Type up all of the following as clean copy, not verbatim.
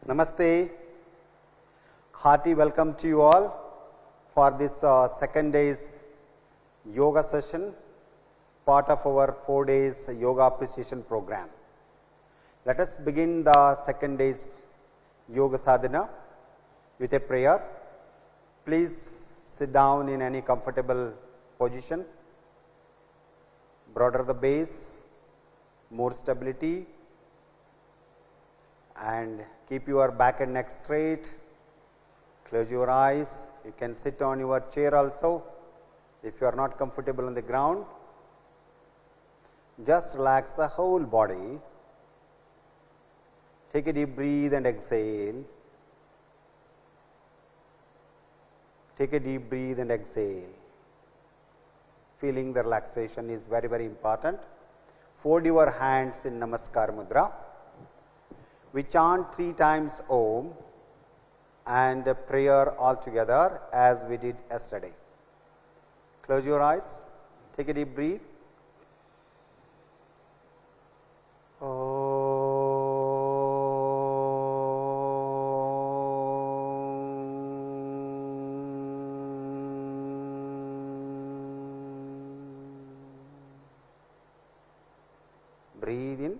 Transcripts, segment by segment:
Namaste. Hearty welcome to you all for this second day's yoga session, part of our 4 days yoga appreciation program. Let us begin the second day's yoga sadhana with a prayer. Please sit down in any comfortable position. Broader the base, more stability, and keep your back and neck straight. Close your eyes. You can sit on your chair also if you are not comfortable on the ground. Just relax the whole body. Take a deep breath and exhale. Take a deep breath and exhale. Feeling the relaxation is very, very important. Fold your hands in Namaskar Mudra. We chant 3 times Om and a prayer all together as we did yesterday. Close your eyes. Take a deep breath. Breathe in.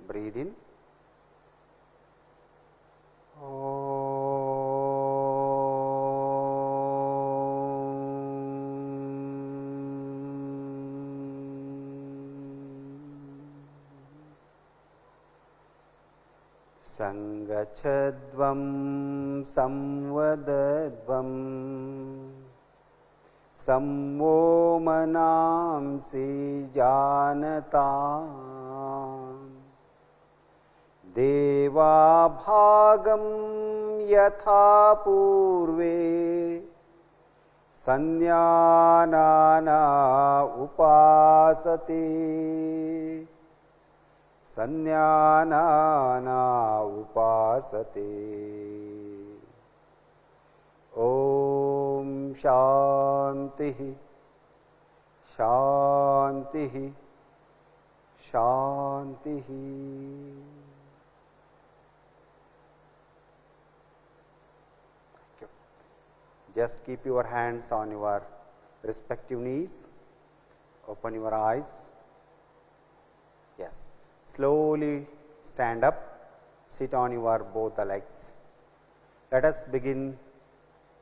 Breathe in. Sangachadvam samvadadvam sammo manamsi janatam deva bhagam yatha purve sanyanana upasate sanyanana upasate. Om Shanti Shanti Shanti. Just keep your hands on your respective knees. Open your eyes. Yes. Slowly stand up. Sit on your both the legs. Let us begin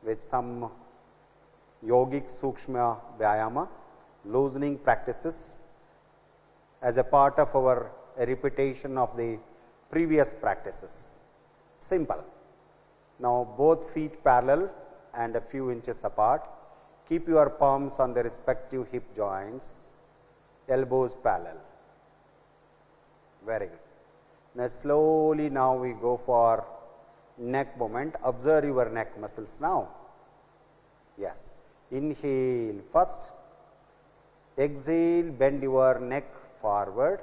with some yogic sukshma vyayama, loosening practices as a part of our repetition of the previous practices. Simple. Now both feet parallel and a few inches apart. Keep your palms on the respective hip joints, elbows parallel. Very good. Now slowly now we go for neck movement. Observe your neck muscles now. Yes. Inhale first. Exhale, bend your neck forward.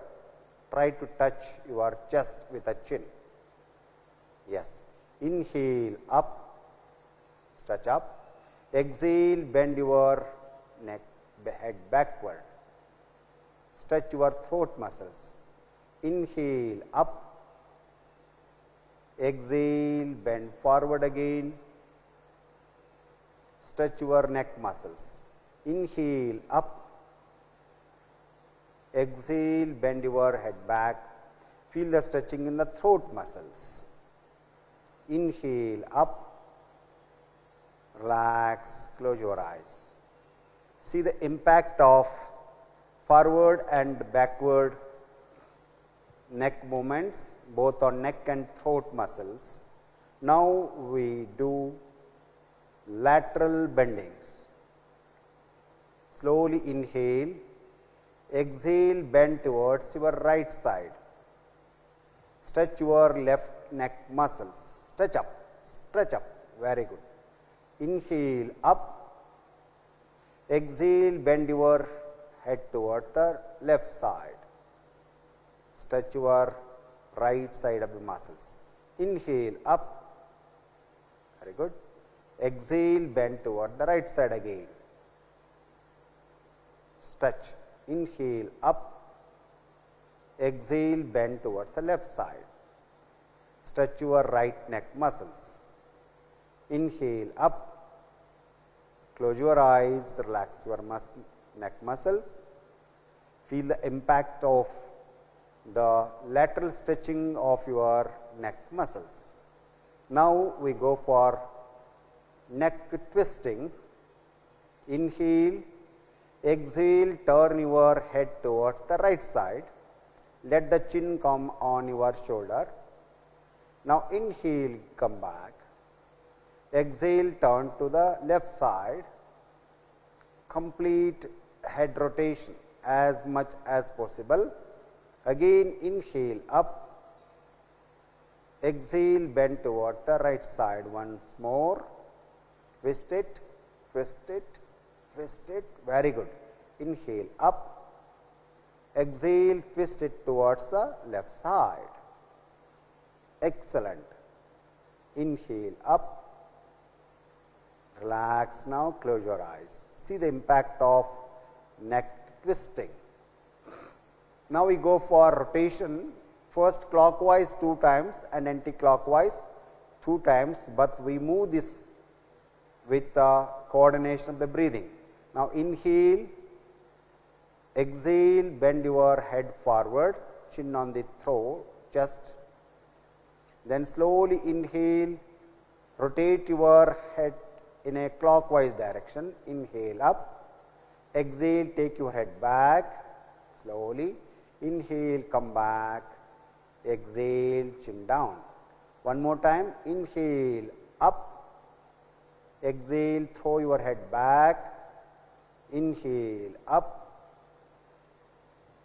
Try to touch your chest with a chin. Yes. Inhale up. Stretch up. Exhale, bend your neck, head backward. Stretch your throat muscles. Inhale up. Exhale, bend forward again. Stretch your neck muscles. Inhale up. Exhale, bend your head back. Feel the stretching in the throat muscles. Inhale up. Relax, close your eyes. See the impact of forward and backward neck movements both on neck and throat muscles. Now we do lateral bendings. Slowly inhale, exhale, bend towards your right side. Stretch your left neck muscles. Stretch up, very good. Inhale up, exhale, bend your head toward the left side. Stretch your right side of the muscles. Inhale up, very good. Exhale, bend toward the right side again. Stretch. Inhale up, exhale, bend towards the left side. Stretch your right neck muscles. Inhale up, close your eyes, relax your neck muscles. Feel the impact of the lateral stretching of your neck muscles. Now we go for neck twisting. Inhale, exhale, turn your head towards the right side. Let the chin come on your shoulder. Now inhale, come back. Exhale, turn to the left side. Complete head rotation as much as possible. Again inhale up, exhale, bend toward the right side once more. Twist it, twist it, twist it, very good. Inhale up, exhale, twist it towards the left side. Excellent. Inhale up, relax now, close your eyes. See the impact of neck twisting. Now we go for rotation, first clockwise 2 times and anti-clockwise 2 times, but we move this with the coordination of the breathing. Now inhale, exhale, bend your head forward, chin on the throat, chest. Then slowly inhale, rotate your head in a clockwise direction. Inhale up, exhale, take your head back slowly. Inhale, come back, exhale, chin down. One more time, inhale up, exhale, throw your head back, inhale up,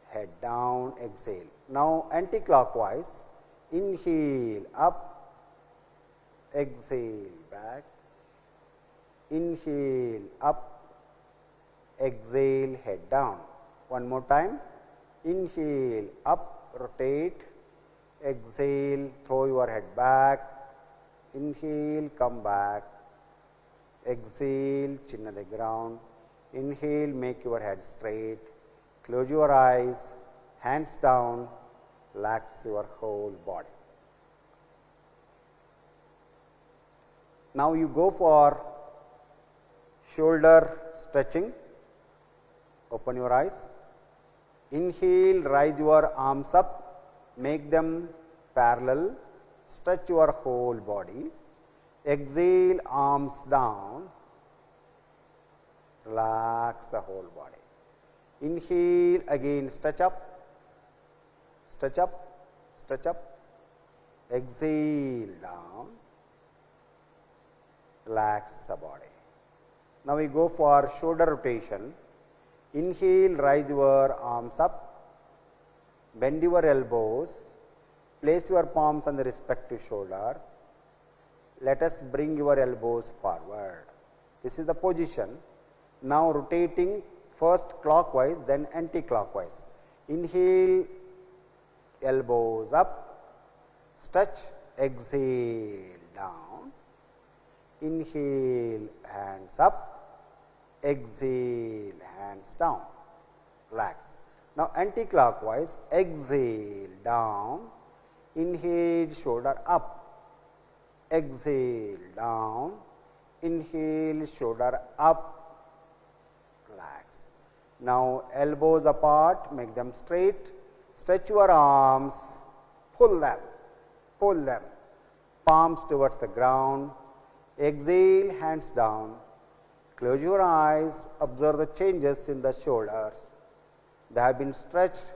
head down, exhale. Now anti-clockwise, inhale up, exhale back, inhale up, exhale, head down. One more time, inhale up, rotate, exhale, throw your head back, inhale, come back, exhale, chin on the ground, inhale, make your head straight, close your eyes, hands down, relax your whole body. Now you go for shoulder stretching. Open your eyes. Inhale, rise your arms up, make them parallel, stretch your whole body. Exhale, arms down, relax the whole body. Inhale, again stretch up, stretch up, stretch up. Exhale, down, relax the body. Now we go for shoulder rotation. Inhale, rise your arms up, bend your elbows, place your palms on the respective shoulder. Let us bring your elbows forward. This is the position. Now rotating first clockwise, then anti-clockwise. Inhale, elbows up, stretch, exhale, down. Inhale, hands up, exhale, hands down, relax. Now anti-clockwise, exhale, down, inhale, shoulder up, exhale, down, inhale, shoulder up, relax. Now elbows apart, make them straight, stretch your arms, pull them, palms towards the ground, exhale, hands down. Close your eyes, observe the changes in the shoulders. They have been stretched.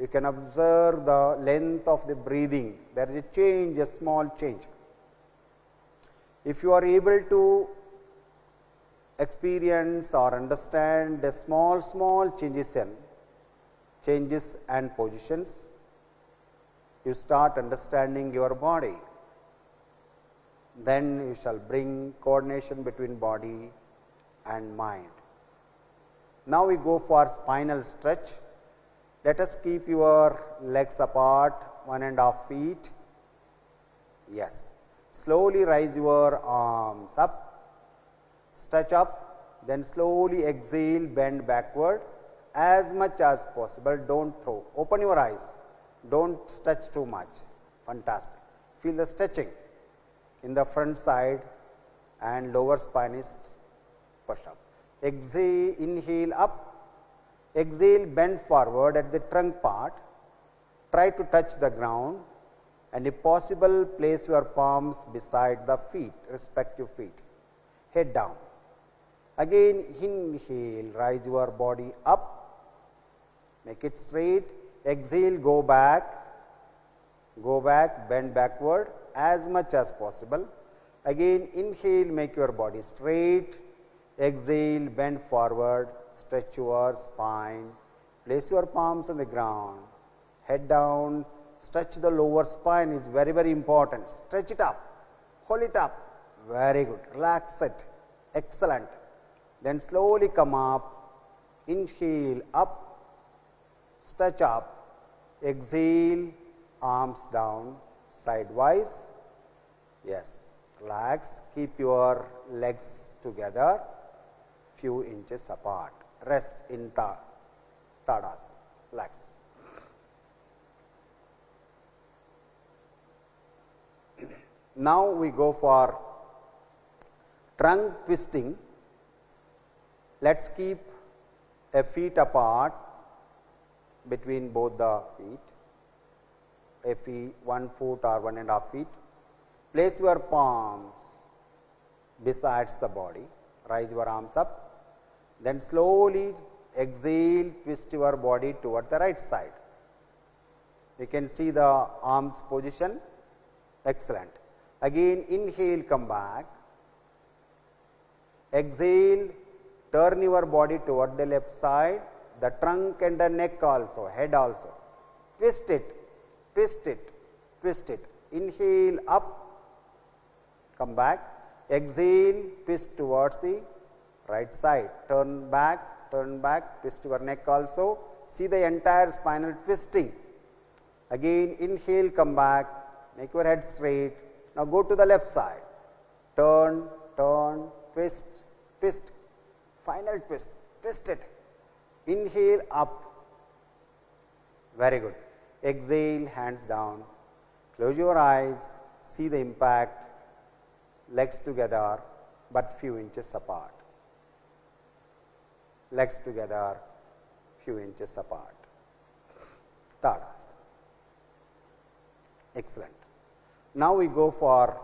You can observe the length of the breathing. There is a change, a small change. If you are able to experience or understand the small changes and positions, you start understanding your body. Then you shall bring coordination between body and mind. Now we go for spinal stretch. Let us keep your legs apart 1.5 feet. Yes. Slowly raise your arms up, stretch up, then slowly exhale, bend backward as much as possible. Don't throw. Open your eyes. Don't stretch too much. Fantastic. Feel the stretching in the front side and lower spine is push up. Exhale, inhale up, exhale, bend forward at the trunk part. Try to touch the ground and if possible place your palms beside the feet, respective feet. Head down. Again inhale, rise your body up, make it straight. Exhale, go back, bend backward as much as possible. Again inhale, make your body straight. Exhale, bend forward, stretch your spine, place your palms on the ground, head down, stretch the lower spine is very, very important. Stretch it up, hold it up, very good, relax it, excellent. Then slowly come up, inhale up, stretch up, exhale, arms down, sidewise, yes, relax, keep your legs together, few inches apart, rest in Tadasana, relax. Now we go for trunk twisting. Let's keep a feet apart between both the feet, 1 foot or 1.5 feet. Place your palms besides the body, rise your arms up, then slowly exhale, twist your body toward the right side. You can see the arms position, excellent. Again inhale, come back, exhale, turn your body toward the left side, the trunk and the neck also, head also, twist it, twist it, twist it, inhale up, come back, exhale, twist towards the right side, turn back, twist your neck also, see the entire spinal twisting. Again inhale, come back, make your head straight. Now go to the left side, turn, twist, twist, final twist, twist it, inhale up, very good. Exhale, hands down, close your eyes, see the impact, legs together but few inches apart, legs together few inches apart, Tadasana, excellent. Now we go for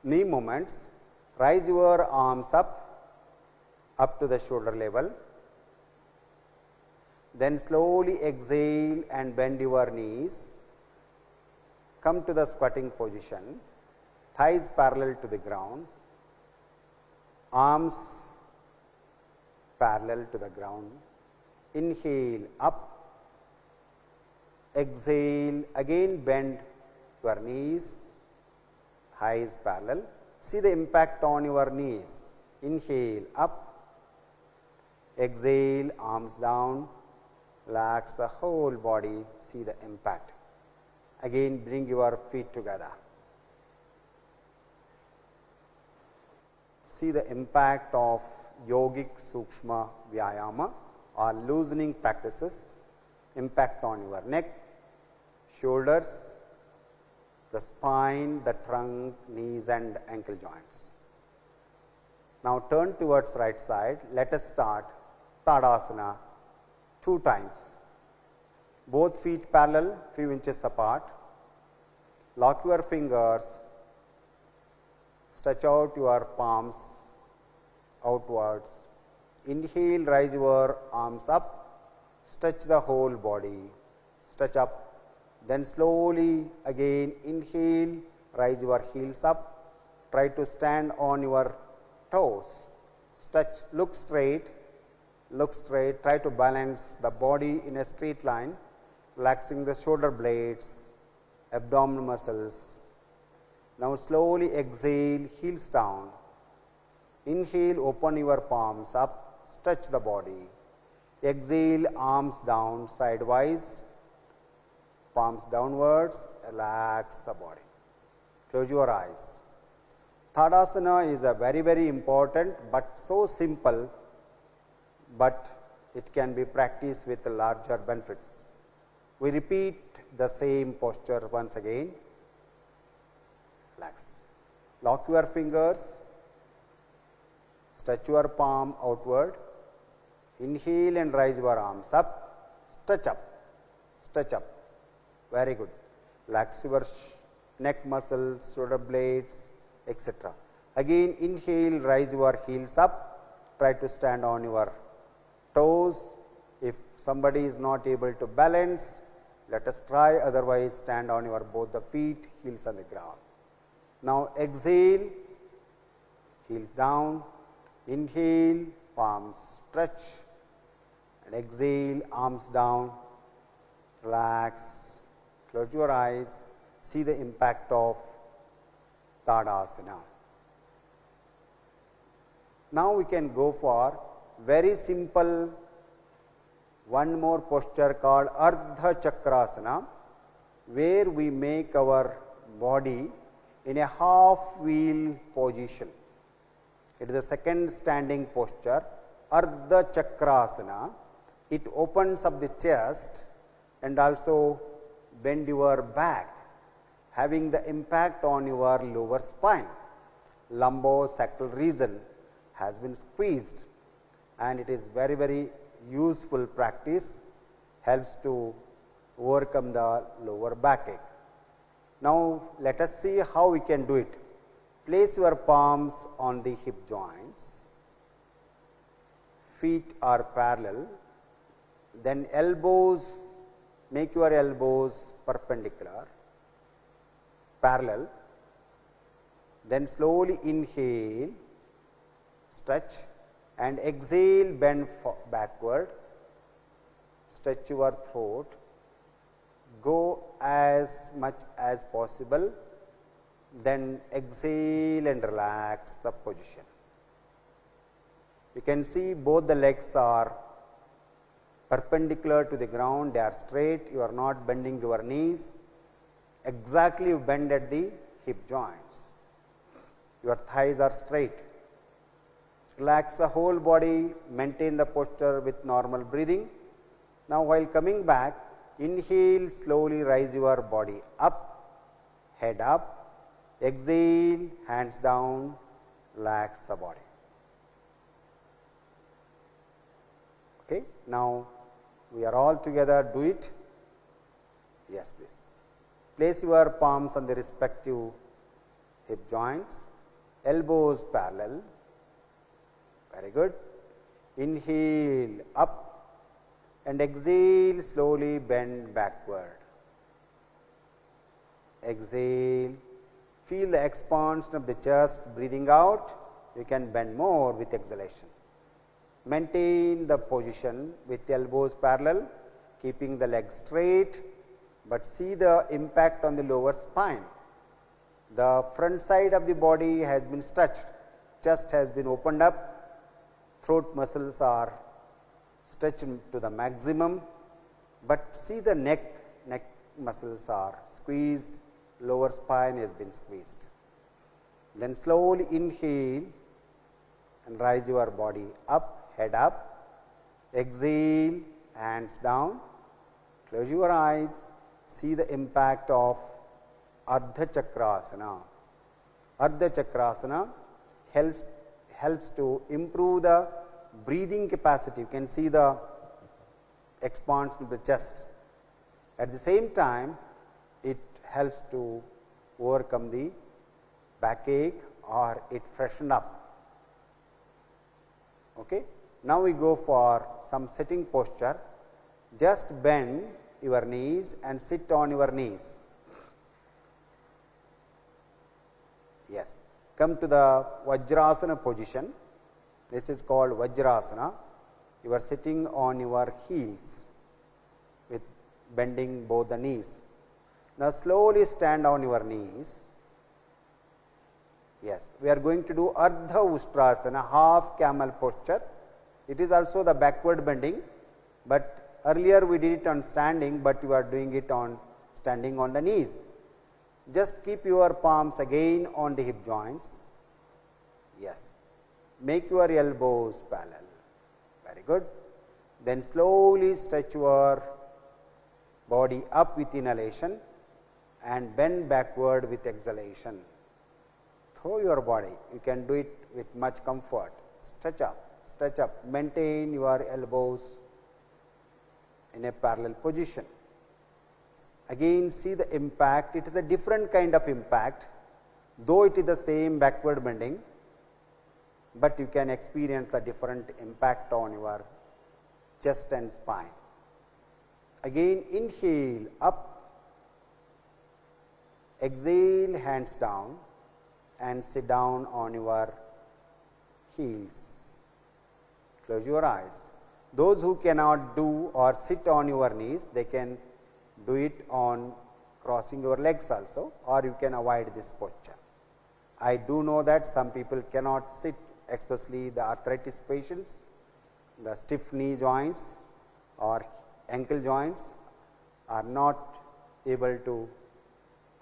knee movements. Rise your arms up to the shoulder level, then slowly exhale and bend your knees, come to the squatting position, thighs parallel to the ground, arms parallel to the ground, inhale up, exhale, again bend your knees, thighs parallel, see the impact on your knees, inhale up, exhale, arms down, relax the whole body, see the impact. Again bring your feet together. See the impact of yogic sukshma vyayama or loosening practices, impact on your neck, shoulders, the spine, the trunk, knees and ankle joints. Now turn towards right side. Let us start Tadasana 2 times. Both feet parallel, few inches apart. Lock your fingers, stretch out your palms outwards. Inhale, rise your arms up, stretch the whole body, stretch up. Then slowly again inhale, rise your heels up, try to stand on your toes, stretch, look straight, try to balance the body in a straight line, relaxing the shoulder blades, abdominal muscles. Now slowly exhale, heels down, inhale, open your palms up, stretch the body, exhale, arms down sidewise, palms downwards, relax the body. Close your eyes. Tadasana is a very important but so simple, but it can be practiced with larger benefits. We repeat the same posture once again. Relax. Lock your fingers. Stretch your palm outward. Inhale and raise your arms up. Stretch up. Stretch up. Very good. Relax your neck muscles, shoulder blades, etc. Again, inhale, raise your heels up. Try to stand on your toes. If somebody is not able to balance, let us try, otherwise stand on your both the feet, heels on the ground. Now exhale, heels down, inhale, palms stretch, and exhale, arms down, relax, close your eyes, see the impact of Tadasana. Now we can go for very simple one more posture called Ardha Chakrasana, where we make our body in a half wheel position. It is the second standing posture, Ardha Chakrasana. It opens up the chest and also bend your back, having the impact on your lower spine. Lumbosacral region has been squeezed, and it is very useful practice, helps to overcome the lower backache. Now let us see how we can do it. Place your palms on the hip joints, feet are parallel, then elbows, make your elbows perpendicular, parallel, then slowly inhale, stretch, and exhale, bend backward, stretch your throat, go as much as possible, then exhale and relax the position. You can see both the legs are perpendicular to the ground, they are straight, you are not bending your knees, exactly you bend at the hip joints, your thighs are straight. Relax the whole body, maintain the posture with normal breathing. Now while coming back, inhale, slowly rise your body up, head up, exhale, hands down, relax the body. Okay. Now we are all together, do it. Yes, please. Place your palms on the respective hip joints, elbows parallel. Very good. Inhale up and exhale, slowly bend backward. Exhale, feel the expansion of the chest, breathing out, you can bend more with exhalation. Maintain the position with elbows parallel, keeping the legs straight, but see the impact on the lower spine. The front side of the body has been stretched, chest has been opened up, throat muscles are stretched to the maximum, but see the neck muscles are squeezed, lower spine has been squeezed. Then slowly inhale and rise your body up, head up, exhale, hands down, close your eyes, see the impact of Ardha Chakrasana. Ardha Chakrasana helps to improve the breathing capacity. You can see the expansion of the chest. At the same time, it helps to overcome the backache or it freshen up. Okay. Now we go for some sitting posture. Just bend your knees and sit on your knees. Yes. Come to the Vajrasana position. This is called Vajrasana. You are sitting on your heels with bending both the knees. Now slowly stand on your knees. Yes, we are going to do Ardha Ustrasana, half camel posture. It is also the backward bending, but earlier we did it on standing, but you are doing it on standing on the knees. Just keep your palms again on the hip joints. Yes. Make your elbows parallel. Very good. Then slowly stretch your body up with inhalation and bend backward with exhalation. Throw your body. You can do it with much comfort. Stretch up. Maintain your elbows in a parallel position. Again, see the impact. It is a different kind of impact, though it is the same backward bending, but you can experience the different impact on your chest and spine. Again, inhale up, exhale, hands down, and sit down on your heels. Close your eyes. Those who cannot do or sit on your knees, they can do it on crossing your legs also, or you can avoid this posture. I do know that some people cannot sit, especially the arthritis patients, the stiff knee joints or ankle joints are not able to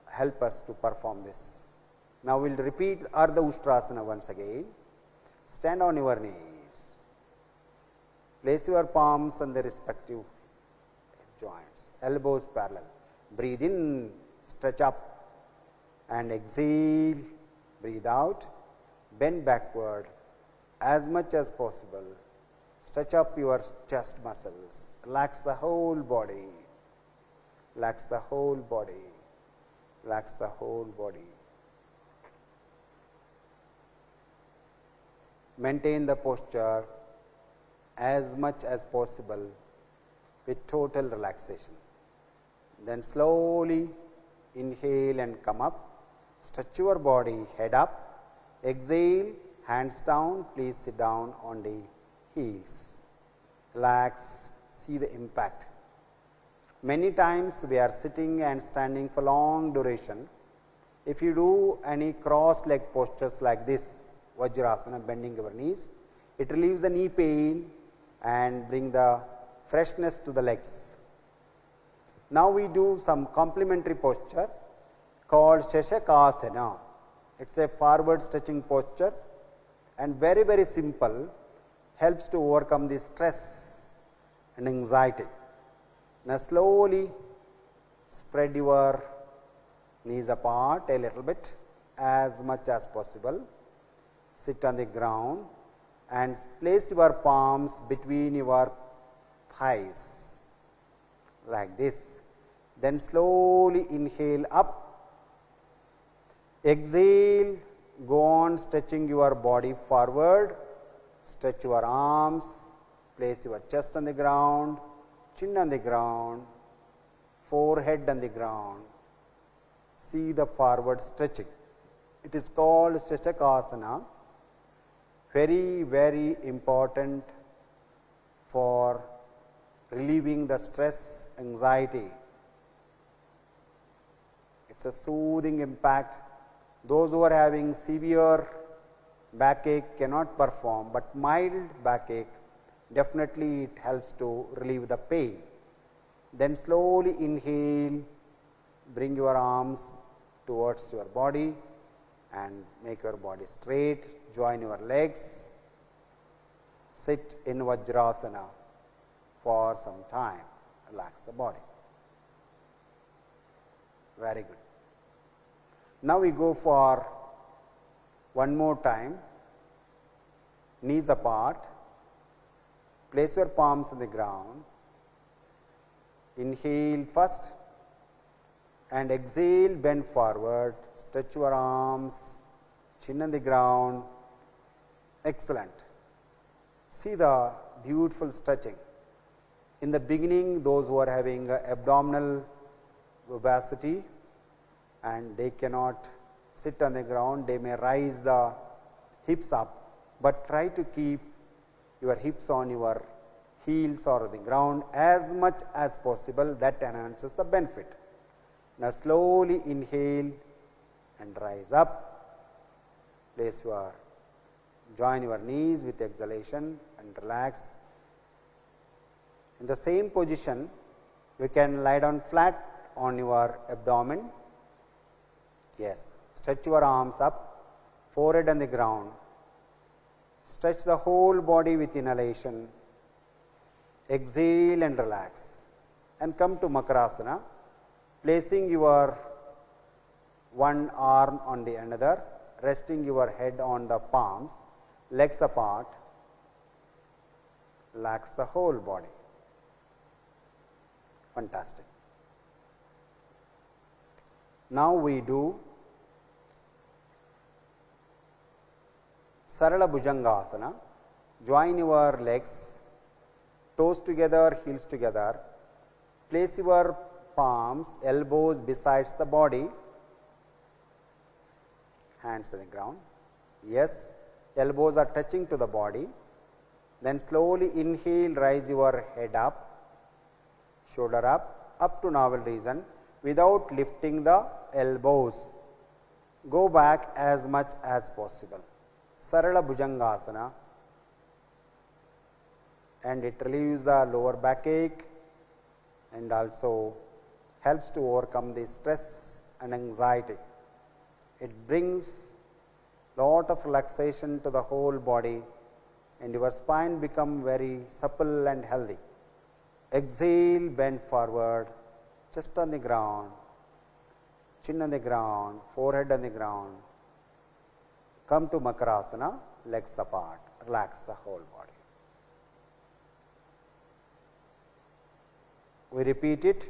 help us to perform this. Now, we will repeat Ardha Ustrasana once again. Stand on your knees. Place your palms on the respective joints, elbows parallel. Breathe in, stretch up, and exhale, breathe out, bend backward as much as possible. Stretch up your chest muscles, relax the whole body, relax the whole body, relax the whole body. Maintain the posture as much as possible with total relaxation. Then slowly inhale and come up, stretch your body, head up, exhale, hands down, please sit down on the heels. Relax, see the impact. Many times we are sitting and standing for long duration. If you do any cross leg postures like this, Vajrasana, bending your knees, it relieves the knee pain and bring the freshness to the legs. Now we do some complementary posture called Shashakasana. It is a forward stretching posture and very, very simple, helps to overcome the stress and anxiety. Now slowly spread your knees apart a little bit as much as possible. Sit on the ground and place your palms between your thighs like this. Then slowly inhale up, exhale, go on stretching your body forward, stretch your arms, place your chest on the ground, chin on the ground, forehead on the ground. See the forward stretching. It is called Shashakasana. Very, very important for relieving the stress, anxiety. It is a soothing impact. Those who are having severe backache cannot perform, but mild backache, definitely it helps to relieve the pain. Then slowly inhale, bring your arms towards your body and make your body straight, join your legs, sit in Vajrasana for some time, relax the body. Very good. Now we go for one more time, knees apart, place your palms on the ground, inhale first and exhale, bend forward, stretch your arms, chin on the ground. Excellent. See the beautiful stretching. In the beginning, those who are having abdominal obesity and they cannot sit on the ground, they may rise the hips up, but try to keep your hips on your heels or the ground as much as possible. That enhances the benefit. Now slowly inhale and rise up, place your, join your knees with exhalation and relax. In the same position, you can lie down flat on your abdomen Yes. Stretch your arms up, forehead on the ground. Stretch the whole body with inhalation. Exhale and relax. And come to Makarasana, placing your one arm on the another, resting your head on the palms, legs apart. Relax the whole body. Fantastic. Now we do Sarala Bhujangasana. Join your legs, toes together, heels together. Place your palms, elbows besides the body, hands on the ground. Yes, elbows are touching to the body. Then slowly inhale, rise your head up, shoulder up to navel region without lifting the elbows. Go back as much as possible. Sarala Bhujangasana, and it relieves the lower backache and also helps to overcome the stress and anxiety. It brings lot of relaxation to the whole body and your spine become very supple and healthy. Exhale, bend forward, chest on the ground, chin on the ground, forehead on the ground. Come to Makarasana, legs apart, relax the whole body. We repeat it.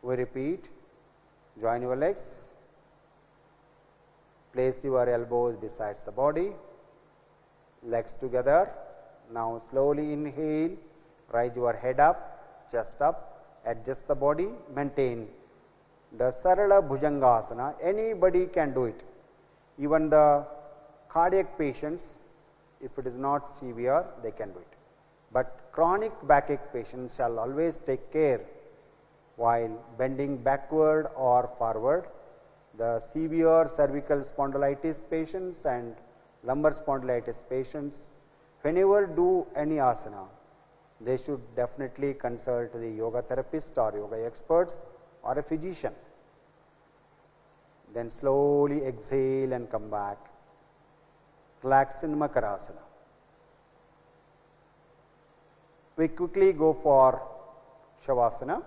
We repeat. Join your legs. Place your elbows besides the body. Legs together. Now slowly inhale. Rise your head up, chest up. Adjust the body. Maintain the Sarala Bhujangasana. Anybody can do it. Even the cardiac patients, if it is not severe, they can do it. But chronic backache patients shall always take care while bending backward or forward. The severe cervical spondylitis patients and lumbar spondylitis patients, whenever do any asana, they should definitely consult the yoga therapist or yoga experts or a physician. Then slowly exhale and come back. Relax in Makarasana. We quickly go for Shavasana.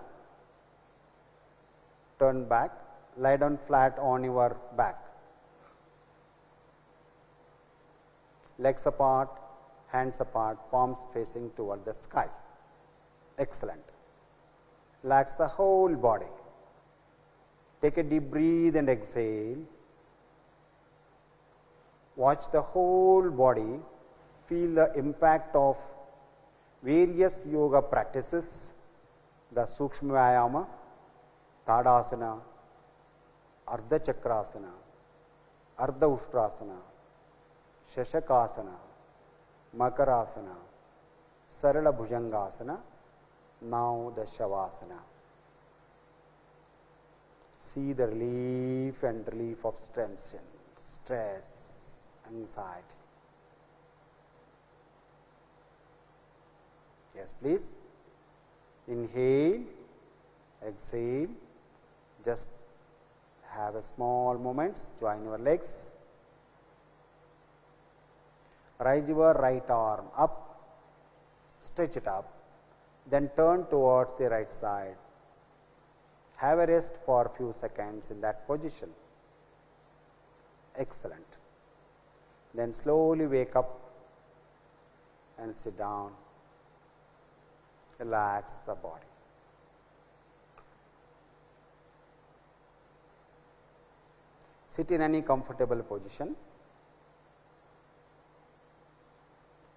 Turn back, lie down flat on your back. Legs apart, hands apart, palms facing toward the sky. Excellent. Relax the whole body. Take a deep breath and exhale. Watch the whole body. Feel the impact of various yoga practices, the Sukshma Vyayama, Tadasana, Ardha Chakrasana, Ardha Ushtrasana, Shashakasana, Makarasana, Sarala Bhujangasana, now the Shavasana. See the relief and relief of tension, stress, anxiety. Yes, please. Inhale, exhale. Just have a small moments. Join your legs. Raise your right arm up. Stretch it up. Then turn towards the right side. Have a rest for a few seconds in that position. Excellent. Then slowly wake up and sit down. Relax the body. Sit in any comfortable position.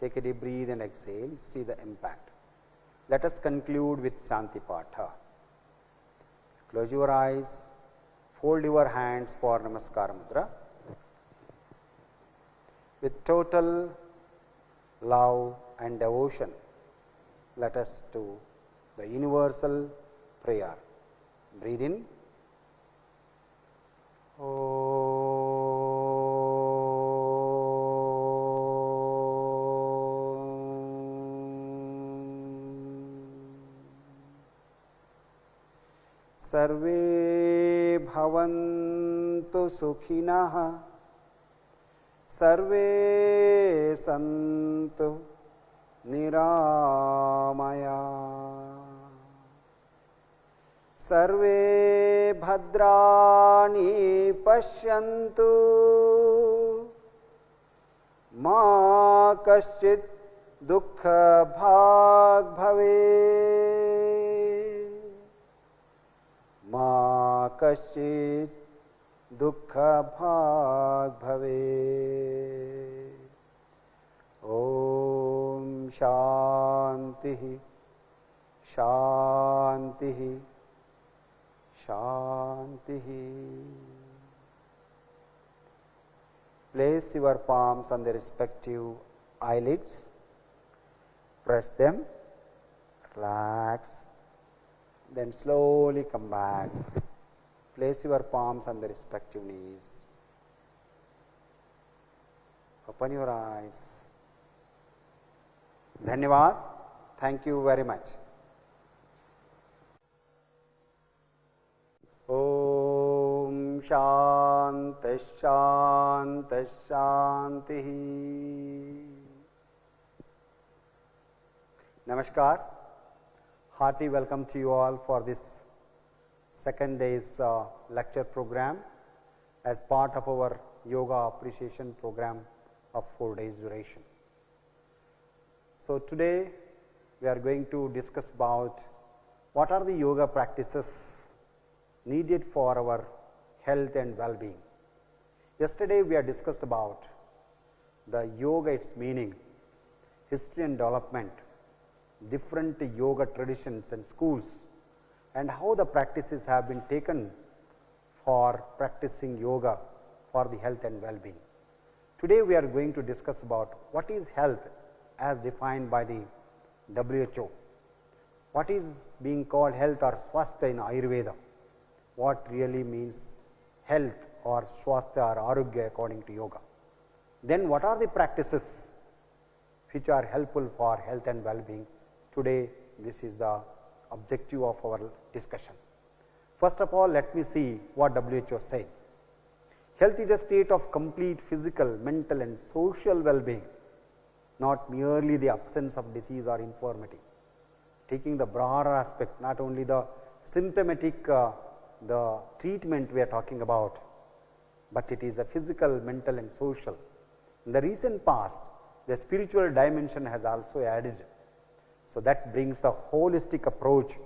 Take a deep breath and exhale. See the impact. Let us conclude with Shanti Patha. Close your eyes. Fold your hands for Namaskar Mudra. With total love and devotion, let us do the universal prayer. Breathe in. सर्वे भवन्तु सुखिनः सर्वे सन्तु निरामया सर्वे भद्राणि पश्यन्तु मा कश्चित् दुःखभाग् भवेत् मा कश्चित् दुःखभाग् भवेत्। ॐ शान्तिः शान्तिः शान्तिः। Place your palms on the respective eyelids, press them, relax, then slowly come back. Place your palms on the respective knees. Open your eyes. Dhanyavad. Thank you very much. Om Shanti Shanti Shanti. Namaskar. Hearty welcome to you all for this second day's lecture program as part of our yoga appreciation program of 4 days duration. So today we are going to discuss about what are the yoga practices needed for our health and well-being. Yesterday we have discussed about the yoga, its meaning, history and development, different yoga traditions and schools, and how the practices have been taken for practicing yoga for the health and well-being. Today we are going to discuss about what is health as defined by the WHO, what is being called health or swasthya in Ayurveda, what really means health or swasthya or arogya according to yoga. Then what are the practices which are helpful for health and well-being. Today this is the objective of our discussion. First of all, let me see what WHO said. Health is a state of complete physical, mental and social well-being, not merely the absence of disease or infirmity. Taking the broader aspect, not only the symptomatic the treatment we are talking about, but it is a physical, mental and social. In the recent past, the spiritual dimension has also added. So that brings the holistic approach.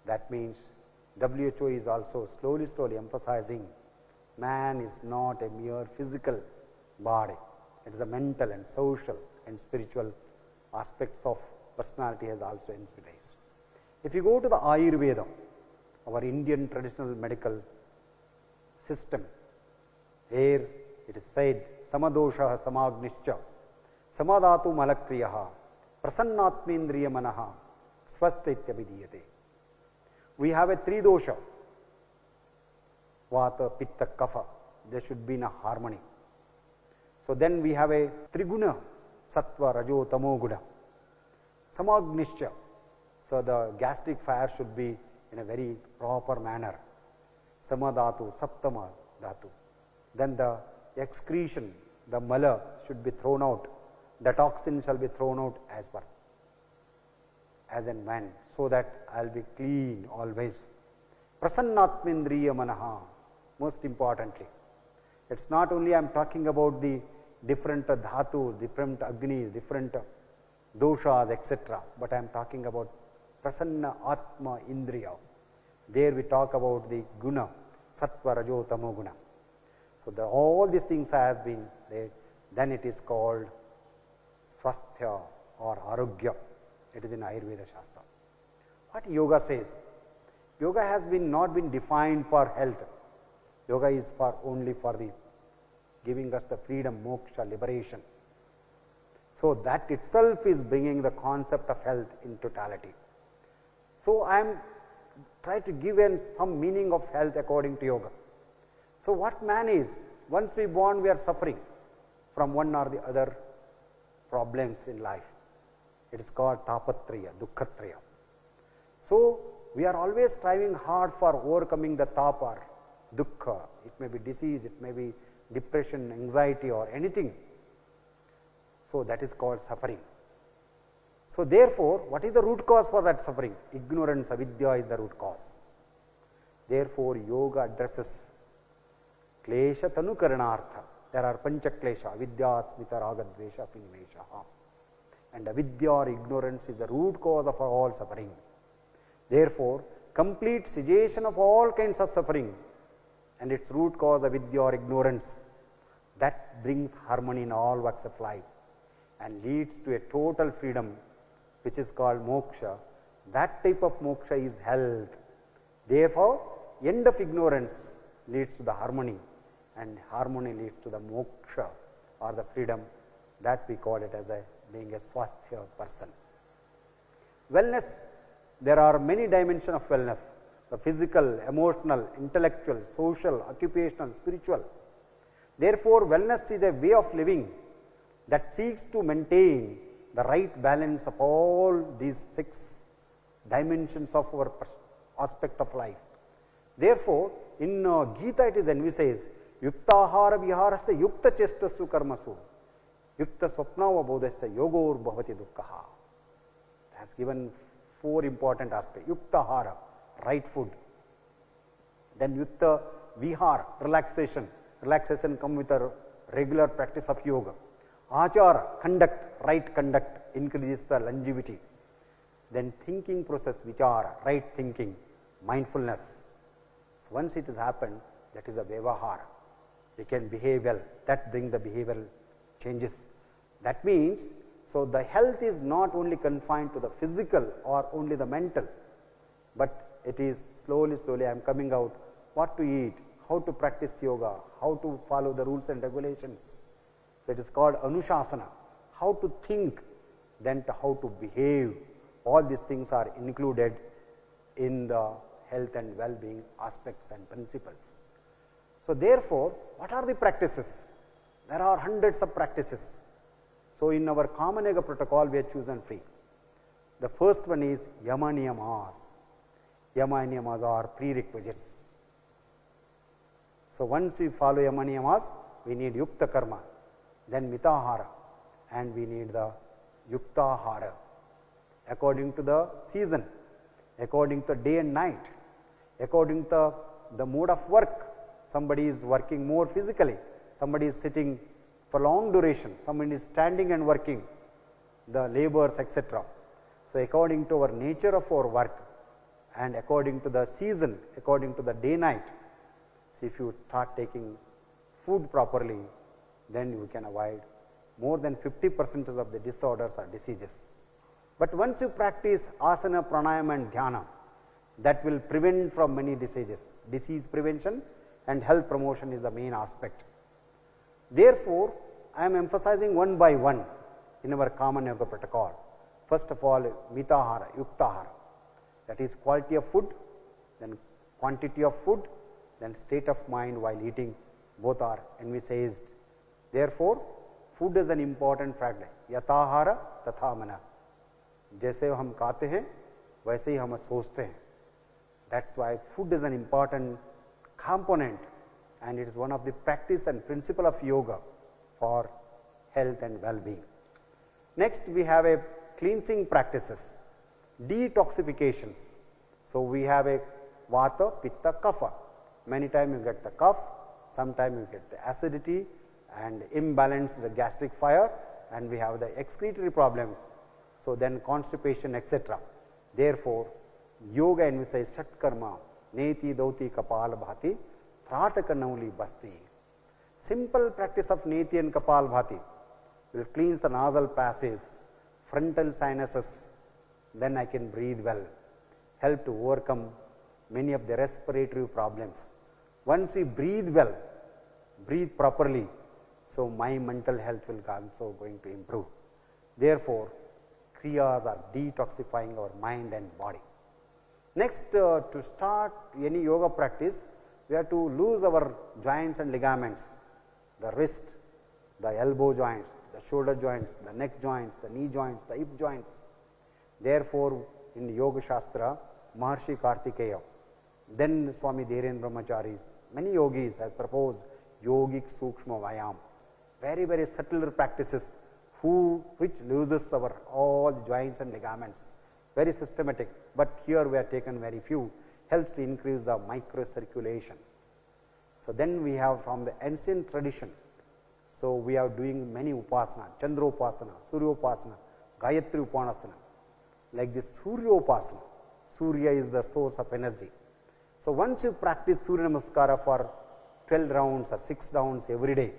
That means WHO is also slowly emphasizing man is not a mere physical body. It is a mental and social and spiritual aspects of personality has also emphasized. If you go to the Ayurveda, our Indian traditional medical system, here it is said, samadosha samagnischa, samadhatu malakriyaha, prasannatmendriya manaha, swasthityabhidiyate. We have a three dosha, vata, pitta, kapha, they should be in a harmony. So then we have a triguna, sattva, rajo, tamo guna, samagnischa, so the gastric fire should be in a very proper manner, samadhatu, saptama dhatu. Then the excretion, the mala should be thrown out, the toxin shall be thrown out as per, as and when, so that I will be clean always. Prasannatmendriya manaha, most importantly. It is not only I am talking about the different dhatus, different agnis, different doshas, etc., but I am talking about prasanna atma indriya. There we talk about the guna, sattva, rajo, tamo guna. So all these things has been there, then it is called swasthya or arogya. It is in Ayurveda Shastra. What yoga says? Yoga has been not been defined for health. Yoga is for only for the giving us the freedom, moksha, liberation. So that itself is bringing the concept of health in totality. So I am trying to give some meaning of health according to yoga. So what man is? Once we born, we are suffering from one or the other problems in life. It is called tapatraya, dukkhatraya. So we are always striving hard for overcoming the tapa, dukkha. It may be disease, it may be depression, anxiety or anything. So, that is called suffering. So, therefore, what is the root cause for that suffering? Ignorance, avidya is the root cause. Therefore, yoga addresses klesha tanukaranartha. There are pancha klesha, avidya, smita, raga, dvesha, pinimesha. And avidya or ignorance is the root cause of all suffering. Therefore, complete cessation of all kinds of suffering and its root cause avidya or ignorance, that brings harmony in all walks of life and leads to a total freedom, which is called moksha. That type of moksha is health. Therefore, end of ignorance leads to the harmony, and harmony leads to the moksha or the freedom. That we call it as being a swasthya person. Wellness, there are many dimensions of wellness: the physical, emotional, intellectual, social, occupational, spiritual. Therefore, wellness is a way of living that seeks to maintain the right balance of all these 6 dimensions of our aspect of life. Therefore, in Gita it is envisaged, yuktahara viharasya yukta chestasu karmasu yukta swapnava bodhasya yogor bhavati dukkha. It has given 4 important aspects. Yuktahara, right food. Then yukta vihara, relaxation. Relaxation comes with a regular practice of yoga. Achara, conduct, right conduct increases the longevity. Then thinking process, vichara, right thinking, mindfulness. So, once it has happened, that is a vyavahara. We can behave well, that brings the behavioral changes. That means, so the health is not only confined to the physical or only the mental, but it is slowly I am coming out what to eat, how to practice yoga, how to follow the rules and regulations. So, it is called anushasana, how to think, then to how to behave. All these things are included in the health and well-being aspects and principles. So, therefore, what are the practices? There are hundreds of practices. So, in our common yoga protocol, we have chosen 3. The first one is yama niyamas. Yama and niyamas are prerequisites. So, once we follow yama niyamas, we need yukta karma, then mitahara, and we need the yuktahara according to the season, according to day and night, according to the mode of work. Somebody is working more physically, somebody is sitting for long duration, somebody is standing and working, the labors, etc. So, according to our nature of our work and according to the season, according to the day night, so if you start taking food properly, then you can avoid more than 50% of the disorders or diseases. But once you practice asana, pranayama and dhyana, that will prevent from many diseases. Disease prevention and health promotion is the main aspect. Therefore, I am emphasizing one by one in our common yoga protocol. First of all, mitahara, yuktahara, that is quality of food, then quantity of food, then state of mind while eating, both are envisaged. Therefore, food is an important factor. Yatahara tatha mana. जैसे हम खाते हैं वैसे ही हम सोचते हैं. That's why food is an important component and it is one of the practice and principle of yoga for health and well-being. Next, we have a cleansing practices, detoxifications. So, we have a vata, pitta, kapha. Many times you get the cough, sometimes you get the acidity and imbalanced gastric fire, and we have the excretory problems. So, then constipation, etc. Therefore, yoga envisages shat karma, neti dauti kapal bhati, trataka nauli basti. Simple practice of neti and kapal bhati will cleanse the nasal passage, frontal sinuses, then I can breathe well, help to overcome many of the respiratory problems. Once we breathe well, breathe properly, so my mental health will also going to improve. Therefore, kriyas are detoxifying our mind and body. Next, to start any yoga practice, we have to lose our joints and ligaments, the wrist, the elbow joints, the shoulder joints, the neck joints, the knee joints, the hip joints. Therefore, in Yoga Shastra, Maharshi Kartikeya, then Swami Dhirendra Brahmacharis, many yogis have proposed yogic Sukshma Vayam, very, very subtle practices which loses our all the joints and ligaments, very systematic, but here we have taken very few, helps to increase the microcirculation. So then we have from the ancient tradition, so we are doing many upasana, Chandra upasana, Surya upasana, Gayatri upasana, like this Surya upasana, Surya is the source of energy. So once you practice Surya Namaskara for 12 rounds or 6 rounds every day,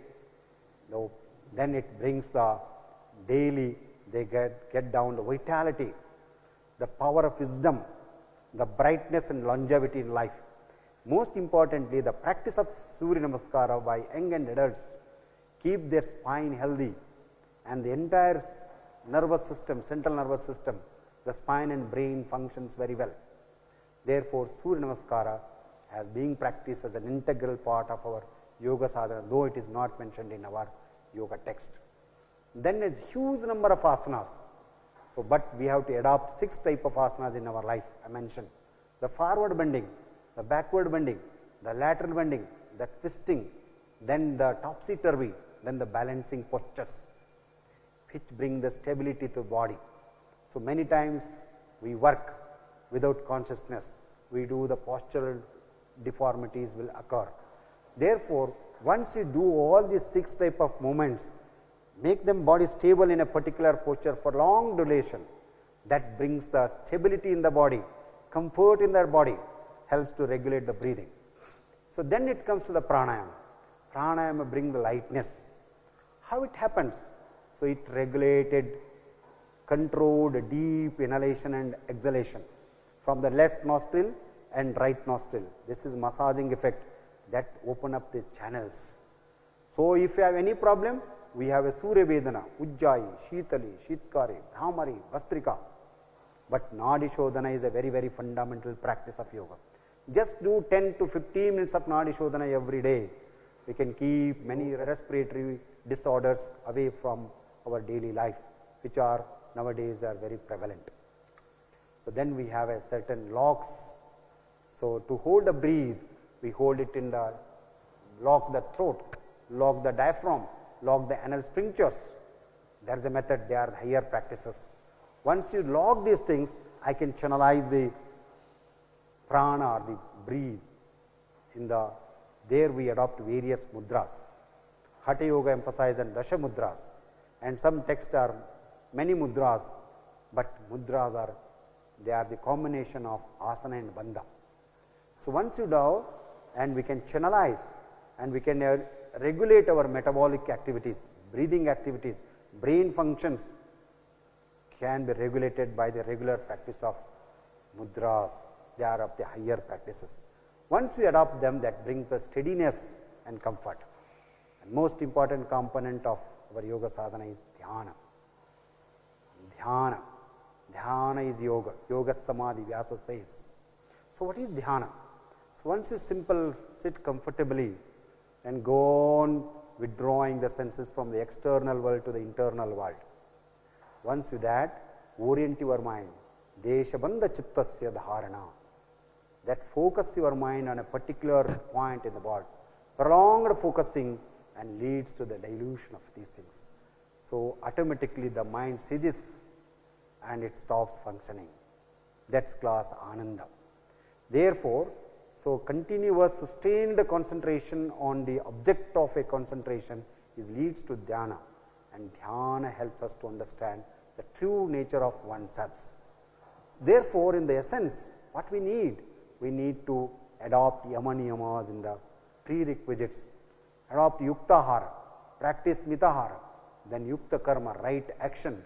then it brings the daily, they get down the vitality, the power of wisdom, the brightness and longevity in life. Most importantly, the practice of Surya Namaskara by young and adults keep their spine healthy and the entire nervous system, central nervous system, the spine and brain functions very well. Therefore, Surya Namaskara has been practiced as an integral part of our yoga sadhana, though it is not mentioned in our yoga text. Then there is huge number of asanas. So, but we have to adopt 6 type of asanas in our life. I mentioned the forward bending, the backward bending, the lateral bending, the twisting, then the topsy turvy, then the balancing postures, which bring the stability to the body. So many times we work without consciousness, we do the postural deformities will occur. Therefore, once you do all these 6 type of movements, make them body stable in a particular posture for long duration, that brings the stability in the body, comfort in the body, helps to regulate the breathing. So then it comes to the pranayama. Pranayama brings the lightness. How it happens? So it regulated, controlled deep inhalation and exhalation from the left nostril and right nostril. This is massaging effect that open up the channels. So if you have any problem, we have a Surya Vedana, Ujjayi, Shitali, Shitkari, Bhramari, Vastrika. But Nadi Shodhana is a very, very fundamental practice of yoga. Just do 10 to 15 minutes of Nadi Shodhana every day. We can keep many respiratory disorders away from our daily life, which are nowadays are very prevalent. So then we have a certain locks. So to hold the breathe, we hold it in the, lock the throat, lock the diaphragm, lock the anal sphincters. There is a method, they are the higher practices. Once you lock these things, I can channelize the prana or the breathe in the, there we adopt various mudras. Hatha Yoga emphasizes on Dasha mudras, and some texts are many mudras, but mudras are, they are the combination of asana and bandha. So once you do, and we can channelize and we can regulate our metabolic activities, breathing activities, brain functions can be regulated by the regular practice of mudras. They are of the higher practices. Once we adopt them, that brings the steadiness and comfort. And most important component of our yoga sadhana is dhyana. Dhyana. Dhyana is yoga. Yoga samadhi, Vyasa says. So what is dhyana? So once you simple sit comfortably and go on withdrawing the senses from the external world to the internal world. Once you that, orient your mind. Deshabandha chittasya dharana. That focus your mind on a particular point in the body. Prolonged focusing and leads to the dilution of these things. So automatically the mind ceases and it stops functioning. That's class ananda. Therefore, so continuous sustained concentration on the object of a concentration is leads to dhyana, and dhyana helps us to understand the true nature of oneself. Therefore, in the essence, what we need to adopt yama niyamas in the prerequisites, adopt yuktahara, practice mitahara, then yukta karma, right actions,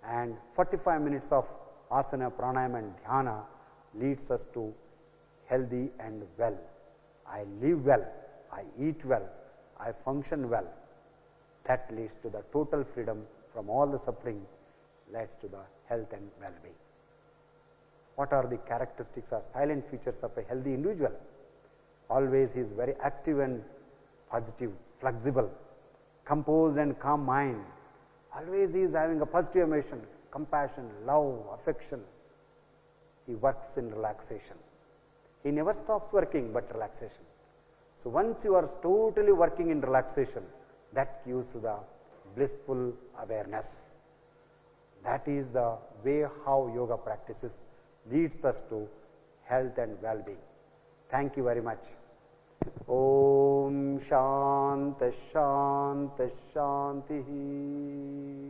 and 45 minutes of asana, pranayama and dhyana leads us to healthy and well. I live well, I eat well, I function well. That leads to the total freedom from all the suffering, leads to the health and well-being. What are the characteristics or silent features of a healthy individual? Always he is very active and positive, flexible, composed and calm mind. Always he is having a positive emotion, compassion, love, affection. he works in relaxation. He never stops working but relaxation. So once you are totally working in relaxation, that gives the blissful awareness. That is the way how yoga practices leads us to health and well-being. Thank you very much. Om Shanta Shanta Shanti.